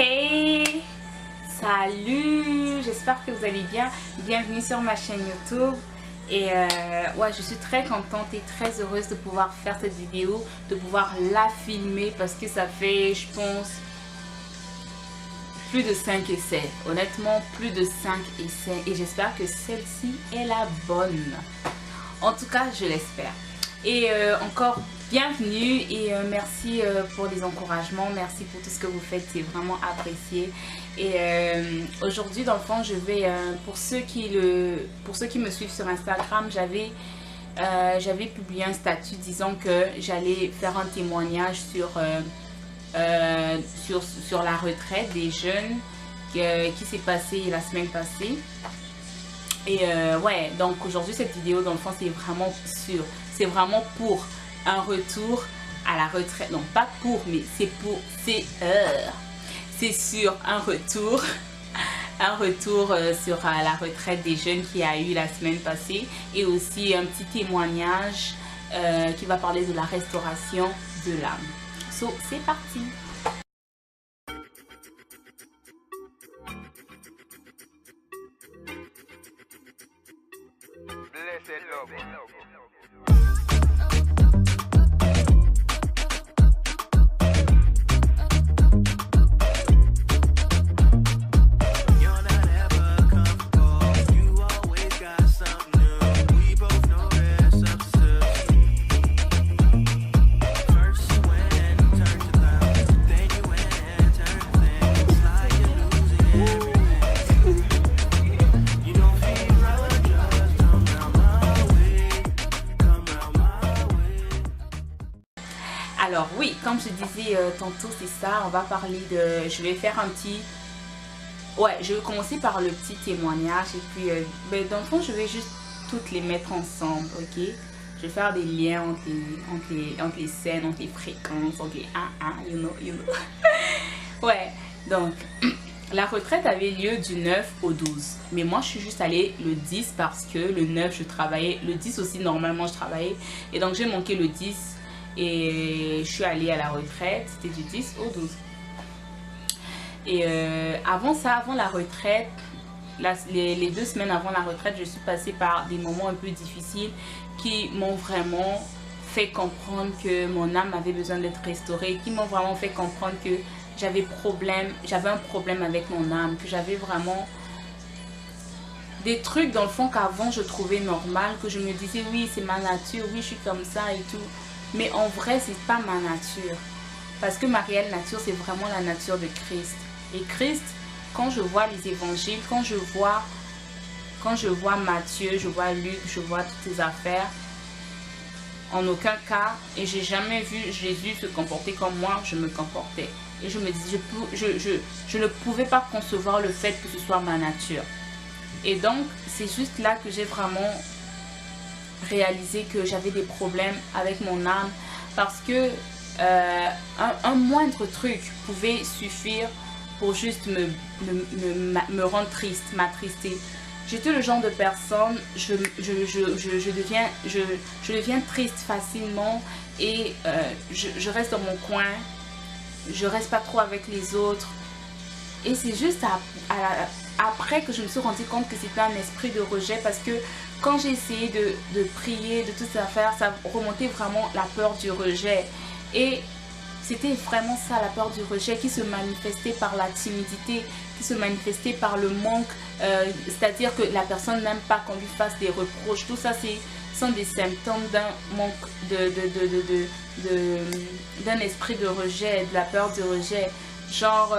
Hey! Salut! J'espère que vous allez bien. Bienvenue sur ma chaîne YouTube. Et ouais, je suis très contente et très heureuse de pouvoir faire cette vidéo, de pouvoir la filmer parce que ça fait, je pense, plus de 5 essais. Honnêtement, plus de 5 essais. Et j'espère que celle-ci est la bonne. En tout cas, je l'espère. Et encore bienvenue et merci pour les encouragements, merci pour tout ce que vous faites, c'est vraiment apprécié. Et aujourd'hui, dans le fond, je vais, pour ceux qui me suivent sur Instagram, j'avais publié un statut disant que j'allais faire un témoignage sur la retraite des jeunes qui s'est passée la semaine passée. Et ouais, donc aujourd'hui cette vidéo dans le fond c'est vraiment pour un retour à la retraite. Non, pas pour, mais c'est sur un retour sur la retraite des jeunes qui a eu la semaine passée, et aussi un petit témoignage qui va parler de la restauration de l'âme. So, c'est parti. Blessed love. Alors oui, comme je disais tantôt, c'est ça, on va parler de... Je vais faire un petit... Ouais, je vais commencer par le petit témoignage et puis ben, dans le fond, je vais juste toutes les mettre ensemble, ok? Je vais faire des liens entre les scènes, entre les fréquences, entre les you know. Ouais, donc la retraite avait lieu du 9 au 12. Mais moi, je suis juste allée le 10 parce que le 9, je travaillais. Le 10 aussi, normalement, je travaillais. Et donc, j'ai manqué le 10. Et je suis allée à la retraite, c'était du 10 au 12. Et avant ça, avant la retraite, les 2 semaines avant la retraite, je suis passée par des moments un peu difficiles qui m'ont vraiment fait comprendre que mon âme avait besoin d'être restaurée, qui m'ont vraiment fait comprendre que j'avais un problème avec mon âme, que j'avais vraiment des trucs dans le fond qu'avant je trouvais normal, que je me disais oui c'est ma nature, oui je suis comme ça et tout. Mais en vrai, c'est pas ma nature. Parce que ma réelle nature, c'est vraiment la nature de Christ. Et Christ, quand je vois les évangiles, quand je vois Matthieu, je vois Luc, je vois toutes ces affaires, en aucun cas, et j'ai jamais vu Jésus se comporter comme moi, je me comportais. Et je me dis, je ne pouvais pas concevoir le fait que ce soit ma nature. Et donc, c'est juste là que j'ai vraiment réaliser que j'avais des problèmes avec mon âme, parce que un moindre truc pouvait suffire pour juste me rendre triste, m'attrister. J'étais le genre de personne, je deviens triste facilement, et je reste dans mon coin, je reste pas trop avec les autres. Et c'est juste après que je me suis rendu compte que c'était un esprit de rejet, parce que quand j'ai essayé de prier, de toutes ces affaires, ça remontait vraiment la peur du rejet. Et c'était vraiment ça, la peur du rejet, qui se manifestait par la timidité, qui se manifestait par le manque, c'est-à-dire que la personne n'aime pas qu'on lui fasse des reproches. Tout ça, sont des symptômes d'un manque d'un esprit de rejet, de la peur du rejet. Genre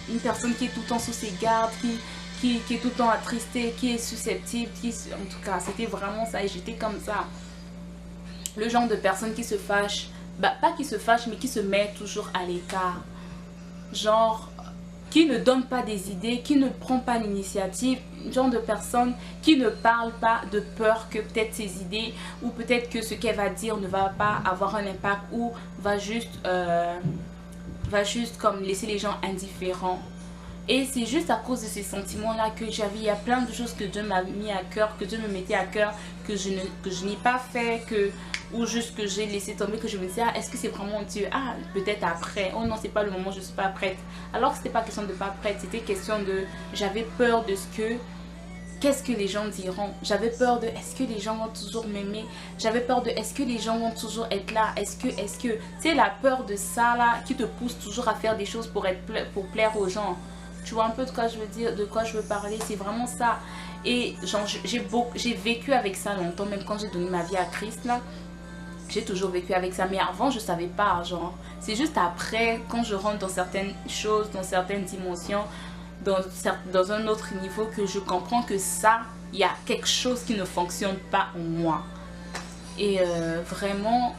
une personne qui est tout le temps sous ses gardes, qui est tout le temps attristée, qui est susceptible, en tout cas c'était vraiment ça, et j'étais comme ça. Le genre de personne qui se fâche, bah pas qui se fâche, mais qui se met toujours à l'écart. Genre qui ne donne pas des idées, qui ne prend pas l'initiative. Genre de personne qui ne parle pas de peur que peut-être ses idées, ou peut-être que ce qu'elle va dire ne va pas avoir un impact, ou va juste comme laisser les gens indifférents. Et c'est juste à cause de ces sentiments-là que j'avais, il y a plein de choses que Dieu m'a mis à cœur, que Dieu me mettait à cœur, que je n'ai pas fait, ou juste que j'ai laissé tomber, que je me disais, ah, est-ce que c'est vraiment Dieu? Ah, peut-être après. Oh non, c'est pas le moment, je suis pas prête. Alors que c'était pas question de pas prête, c'était question de, j'avais peur de ce que, qu'est-ce que les gens diront? J'avais peur de, est-ce que les gens vont toujours m'aimer? J'avais peur de, est-ce que les gens vont toujours être là? Est-ce que, c'est la peur de ça là qui te pousse toujours à faire des choses pour plaire aux gens. Tu vois un peu de quoi je veux dire, de quoi je veux parler, c'est vraiment ça. Et genre, j'ai vécu avec ça longtemps, même quand j'ai donné ma vie à Christ là. J'ai toujours vécu avec ça, mais avant je savais pas, genre. C'est juste après, quand je rentre dans certaines choses, dans certaines dimensions, dans un autre niveau, que je comprends que ça, il y a quelque chose qui ne fonctionne pas en moi. Et vraiment,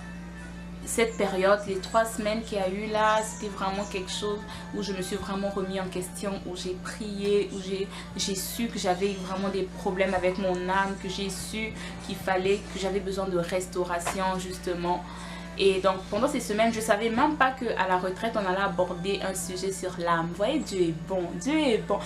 cette période, les 3 semaines qu'il y a eu là, c'était vraiment quelque chose où je me suis vraiment remis en question, où j'ai prié, où j'ai su que j'avais vraiment des problèmes avec mon âme, que j'ai su qu'il fallait, que j'avais besoin de restauration justement. Et donc pendant ces semaines, je ne savais même pas qu'à la retraite, on allait aborder un sujet sur l'âme. Vous voyez, Dieu est bon, Dieu est bon.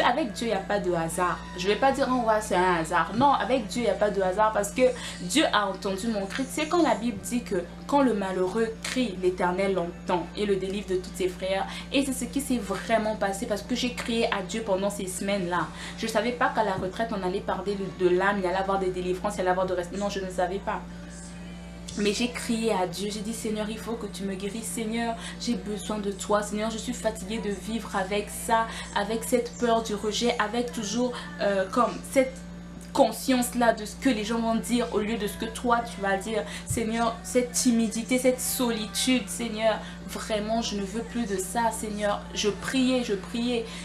Avec Dieu, il n'y a pas de hasard. Je ne vais pas dire, oh ouais, c'est un hasard. Non, avec Dieu, il n'y a pas de hasard parce que Dieu a entendu mon cri. C'est quand la Bible dit que quand le malheureux crie, l'Éternel l'entend et le délivre de tous ses frères. Et c'est ce qui s'est vraiment passé parce que j'ai crié à Dieu pendant ces semaines-là. Je ne savais pas qu'à la retraite, on allait parler de l'âme, il y allait avoir des délivrances, il y allait avoir de reste. Non, je ne savais pas. Mais j'ai crié à Dieu, j'ai dit Seigneur, il faut que tu me guérisses, Seigneur, j'ai besoin de toi, Seigneur, je suis fatiguée de vivre avec ça, avec cette peur du rejet, avec toujours comme cette conscience là de ce que les gens vont dire au lieu de ce que toi tu vas dire. Seigneur, cette timidité, cette solitude, Seigneur, vraiment je ne veux plus de ça, Seigneur. Je priais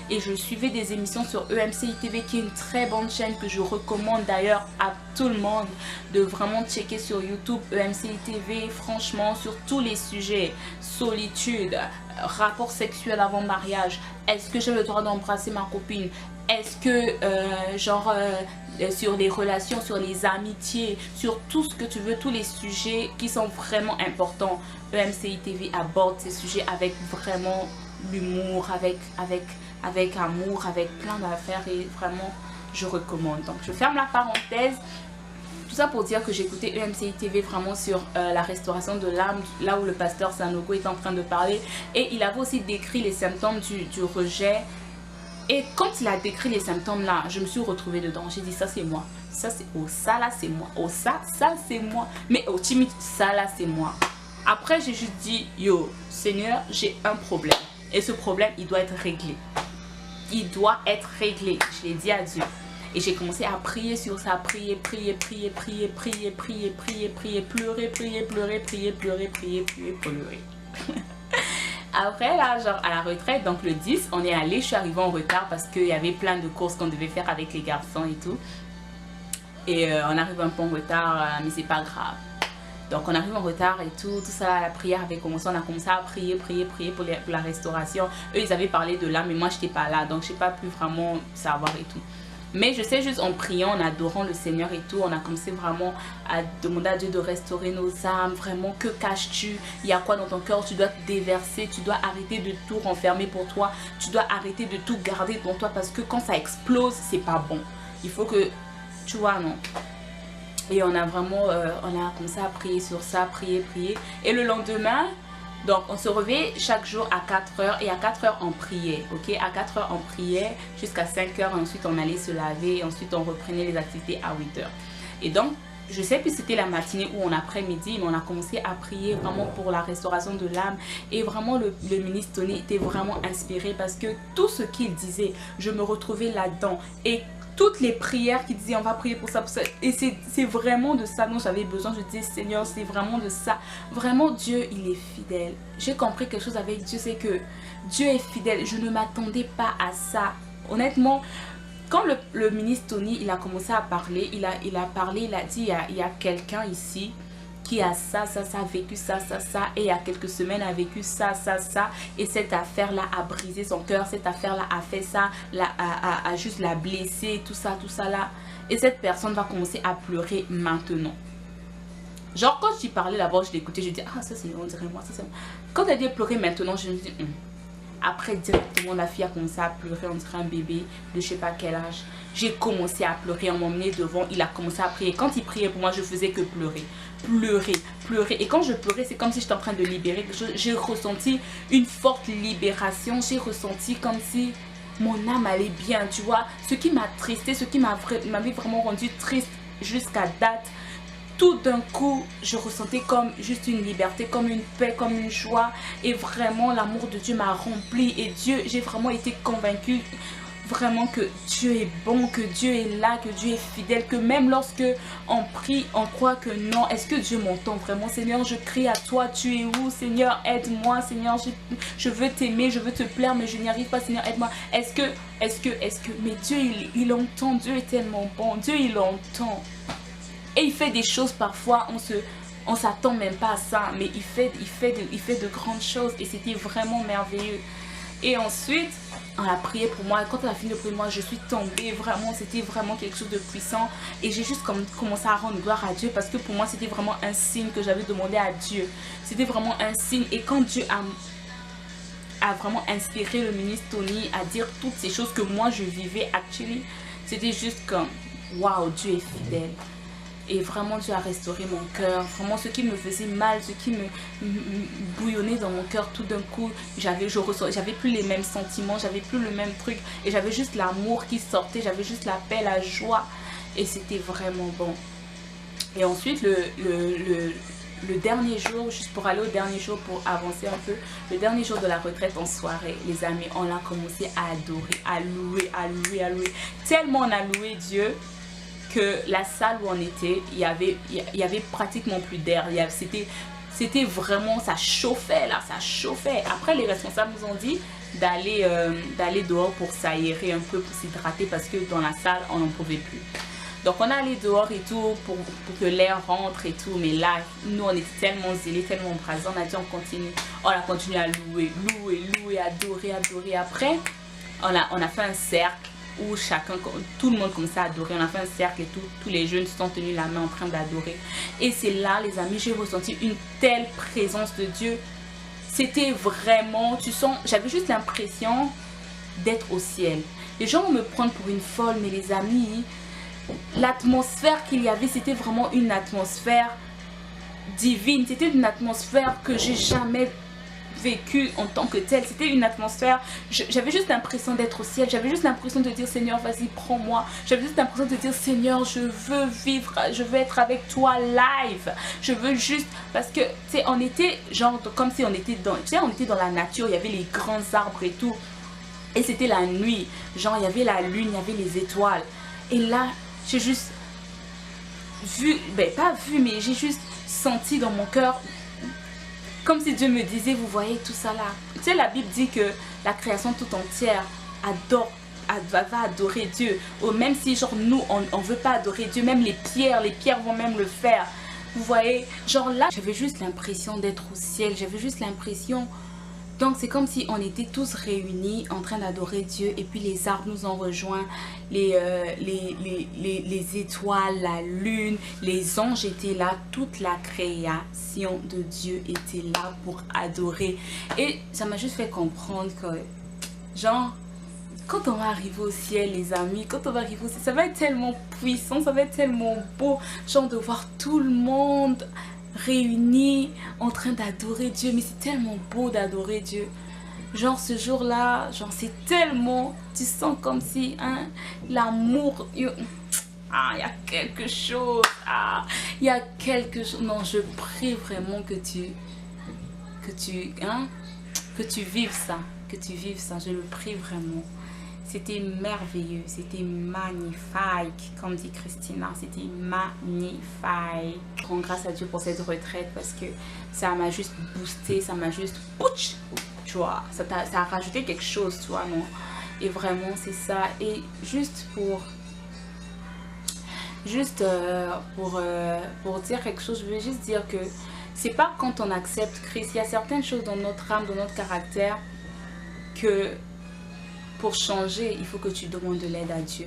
et je suivais des émissions sur EMCI TV qui est une très bonne chaîne que je recommande d'ailleurs à tout le monde de vraiment checker sur YouTube. EMCI TV, franchement, sur tous les sujets, solitude, rapport sexuel avant mariage, est-ce que j'ai le droit d'embrasser ma copine, est-ce que sur les relations, sur les amitiés, sur tout ce que tu veux, tous les sujets qui sont vraiment importants. EMCI TV aborde ces sujets avec vraiment l'humour, avec amour, avec plein d'affaires et vraiment je recommande. Donc je ferme la parenthèse. Tout ça pour dire que j'écoutais EMCI TV vraiment sur la restauration de l'âme, là où le pasteur Sanogo est en train de parler. Et il avait aussi décrit les symptômes du rejet. Et quand il a décrit les symptômes là, je me suis retrouvée dedans. J'ai dit ça c'est moi. Ça c'est oh ça là c'est moi. Oh ça c'est moi. Mais oh timide, ça là c'est moi. Après j'ai juste dit yo Seigneur, j'ai un problème. Et ce problème il doit être réglé. Il doit être réglé. Je l'ai dit à Dieu. Et j'ai commencé à prier sur ça, prier, pleurer, Après là, genre à la retraite, donc le 10, on est allé, je suis arrivée en retard parce qu'il y avait plein de courses qu'on devait faire avec les garçons et tout. Et on arrive un peu en retard, mais c'est pas grave. Donc on arrive en retard et tout ça, la prière avait commencé, on a commencé à prier pour la restauration. Eux ils avaient parlé de là, mais moi j'étais pas là, donc j'ai pas pu vraiment savoir et tout. Mais je sais juste en priant, en adorant le Seigneur et tout, on a commencé vraiment à demander à Dieu de restaurer nos âmes. Vraiment, que caches-tu? Il y a quoi dans ton cœur? Tu dois te déverser, tu dois arrêter de tout renfermer pour toi. Tu dois arrêter de tout garder pour toi parce que quand ça explose, c'est pas bon. Il faut que, tu vois, non. Et on a vraiment, on a commencé à prier sur ça, prier. Et le lendemain... Donc on se réveillait chaque jour à 4 heures et à 4 heures on priait, ok? À 4 heures on priait jusqu'à 5 heures, ensuite on allait se laver et ensuite on reprenait les activités à 8 heures. Et donc je sais plus c'était la matinée ou en après-midi, mais on a commencé à prier vraiment pour la restauration de l'âme. Et vraiment le ministre Tony était vraiment inspiré parce que tout ce qu'il disait, je me retrouvais là-dedans. Et toutes les prières qui disaient on va prier pour ça. Et c'est vraiment de ça dont j'avais besoin. Je disais Seigneur, c'est vraiment de ça. Vraiment Dieu il est fidèle. J'ai compris quelque chose avec Dieu, c'est que Dieu est fidèle. Je ne m'attendais pas à ça. Honnêtement, quand le ministre Tony il a commencé à parler, il a dit il y a quelqu'un ici qui a ça, vécu ça, et il y a quelques semaines a vécu ça, et cette affaire-là a brisé son cœur, cette affaire-là a fait ça, a juste la blessé, tout ça là. Et cette personne va commencer à pleurer maintenant. Genre quand j'y parlais là-bas, je l'écoutais, je dis ah ça c'est on dirait moi, ça c'est moi. Quand elle dit pleurer maintenant, je me dis Après, directement, la fille a commencé à pleurer, on dirait un bébé de je sais pas quel âge. J'ai commencé à pleurer, on m'a emmené devant, il a commencé à prier. Quand il priait pour moi, je faisais que pleurer, pleurer, pleurer. Et quand je pleurais, c'est comme si j'étais en train de libérer quelque chose. J'ai ressenti une forte libération, j'ai ressenti comme si mon âme allait bien, tu vois. Ce qui m'a tristé, ce qui m'avait vraiment rendu triste jusqu'à date, tout d'un coup, je ressentais comme juste une liberté, comme une paix, comme une joie. Et vraiment, l'amour de Dieu m'a rempli. Et Dieu, j'ai vraiment été convaincue vraiment que Dieu est bon, que Dieu est là, que Dieu est fidèle, que même lorsque on prie, on croit que non, est-ce que Dieu m'entend vraiment? Seigneur, je crie à toi, tu es où? Seigneur, aide-moi, Seigneur, je veux t'aimer, je veux te plaire, mais je n'y arrive pas, Seigneur, aide-moi. Est-ce que, mais Dieu, il entend, Dieu est tellement bon, Dieu, il entend. Et il fait des choses parfois, on s'attend même pas à ça, mais il fait de grandes choses et c'était vraiment merveilleux. Et ensuite, on a prié pour moi. Quand on a fini de prier, moi, je suis tombée. Vraiment, c'était vraiment quelque chose de puissant. Et j'ai juste commencé à rendre gloire à Dieu parce que pour moi, c'était vraiment un signe que j'avais demandé à Dieu. C'était vraiment un signe. Et quand Dieu a vraiment inspiré le ministre Tony à dire toutes ces choses que moi, je vivais actuellement, c'était juste comme, waouh, Dieu est fidèle. Et vraiment, Dieu a restauré mon cœur. Vraiment, ce qui me faisait mal, ce qui me bouillonnait dans mon cœur, tout d'un coup, j'avais plus les mêmes sentiments, j'avais plus le même truc. Et j'avais juste l'amour qui sortait, j'avais juste la paix, la joie. Et c'était vraiment bon. Et ensuite, le dernier jour, juste pour aller au dernier jour, pour avancer un peu, le dernier jour de la retraite en soirée, les amis, on a commencé à adorer, à louer, à louer, à louer. Tellement on a loué Dieu que la salle où on était, il y avait pratiquement plus d'air. C'était vraiment, ça chauffait là, ça chauffait. Après, les responsables nous ont dit d'aller dehors pour s'aérer un peu, pour s'hydrater, parce que dans la salle, on n'en pouvait plus. Donc, on est allé dehors et tout pour que l'air rentre et tout. Mais là, nous, on était tellement zélés, tellement embrasés. On a dit, on continue. On a continué à louer, adorer, adorer. Après, on a fait un cercle où tout le monde commençait à adorer. On a fait un cercle et tous les jeunes se sont tenus la main en train d'adorer. Et c'est là, les amis, j'ai ressenti une telle présence de Dieu. C'était vraiment, j'avais juste l'impression d'être au ciel. Les gens vont me prendre pour une folle, mais les amis, l'atmosphère qu'il y avait, c'était vraiment une atmosphère divine. C'était une atmosphère que j'ai jamais vécu en tant que tel. C'était une atmosphère, j'avais juste l'impression d'être au ciel. J'avais juste l'impression de dire, Seigneur, vas-y, prends-moi. J'avais juste l'impression de dire, Seigneur, je veux vivre, je veux être avec toi live. Je veux juste, parce que, tu sais, on était genre comme si on était on était dans la nature. Il y avait les grands arbres et tout, et c'était la nuit, genre il y avait la lune, il y avait les étoiles. Et là, j'ai juste vu, pas vu, mais j'ai juste senti dans mon cœur, comme si Dieu me disait, vous voyez tout ça là. Tu sais, la Bible dit que la création tout entière va adorer Dieu. Ou même si genre nous, on veut pas adorer Dieu, même les pierres vont même le faire. Vous voyez, genre là, j'avais juste l'impression d'être au ciel. J'avais juste l'impression. Donc c'est comme si on était tous réunis en train d'adorer Dieu, et puis les arbres nous ont rejoints, les étoiles, la lune, les anges étaient là, toute la création de Dieu était là pour adorer. Et ça m'a juste fait comprendre que, genre, quand on va arriver au ciel, les amis, quand on va arriver au ciel, ça va être tellement puissant, ça va être tellement beau, genre de voir tout le monde réunis en train d'adorer Dieu. Mais c'est tellement beau d'adorer Dieu. Genre ce jour-là, genre c'est tellement, tu sens comme si l'amour, il y a quelque chose, il y a quelque chose. Non, je prie vraiment que tu vives ça, je le prie vraiment. C'était merveilleux, c'était magnifique, comme dit Christina, c'était magnifique. Rends grâce à Dieu pour cette retraite, parce que ça m'a juste boosté, ça m'a juste, tu vois, ça a rajouté quelque chose, tu vois, non? Et vraiment, c'est ça. Et juste pour dire quelque chose, je veux juste dire que c'est pas quand on accepte Christ, il y a certaines choses dans notre âme, dans notre caractère, que pour changer, il faut que tu demandes de l'aide à Dieu.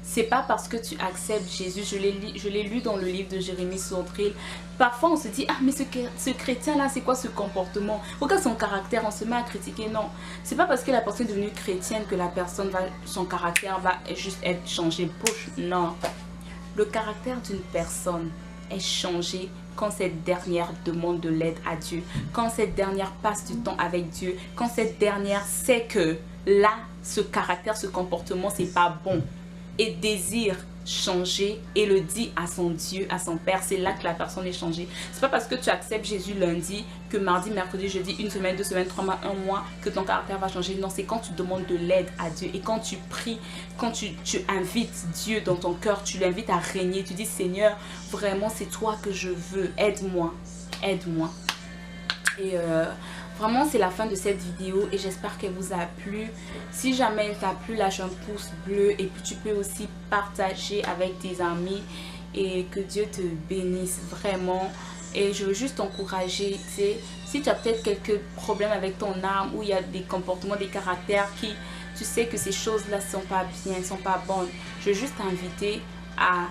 C'est pas parce que tu acceptes Jésus, je l'ai lu dans le livre de Jérémie Sautril. Parfois on se dit, ah mais ce chrétien là c'est quoi ce comportement? Regarde son caractère, on se met à critiquer. Non, c'est pas parce que la personne est devenue chrétienne que la personne son caractère va juste être changé. Push, non. Le caractère d'une personne est changé quand cette dernière demande de l'aide à Dieu, quand cette dernière passe du temps avec Dieu, quand cette dernière sait que là, ce caractère, ce comportement, c'est pas bon et désire changer et le dit à son Dieu, à son Père. C'est là que la personne est changée. C'est pas parce que tu acceptes Jésus lundi que mardi, mercredi, jeudi, une semaine, 2 semaines, 3 mois, 1 mois que ton caractère va changer. Non, c'est quand tu demandes de l'aide à Dieu et quand tu pries, quand tu invites Dieu dans ton cœur, tu l'invites à régner. Tu dis, Seigneur, vraiment c'est toi que je veux, aide-moi, aide-moi. Et vraiment c'est la fin de cette vidéo et j'espère qu'elle vous a plu. Si jamais elle t'a plu, lâche un pouce bleu et puis tu peux aussi partager avec tes amis et que Dieu te bénisse vraiment. Et je veux juste t'encourager, tu sais, si tu as peut-être quelques problèmes avec ton âme ou il y a des comportements, des caractères qui, tu sais que ces choses-là ne sont pas bien, ne sont pas bonnes, je veux juste t'inviter à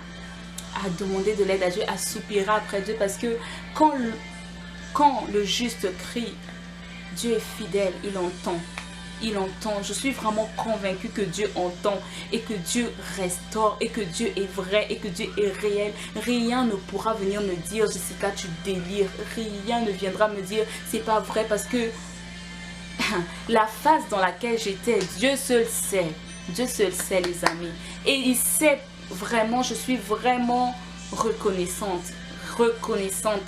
demander de l'aide à Dieu, à soupirer après Dieu, parce que quand le juste crie, Dieu est fidèle, il entend. Il entend. Je suis vraiment convaincue que Dieu entend et que Dieu restaure et que Dieu est vrai et que Dieu est réel. Rien ne pourra venir me dire, Jessica, tu délires. Rien ne viendra me dire, c'est pas vrai, parce que la phase dans laquelle j'étais, Dieu seul sait. Dieu seul sait, les amis. Et il sait vraiment, je suis vraiment reconnaissante. Reconnaissante.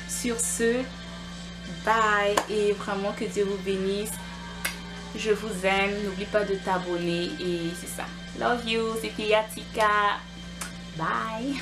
Sur ce, bye et vraiment que Dieu vous bénisse. Je vous aime. N'oublie pas de t'abonner et c'est ça. Love you. C'était Yatika. Bye.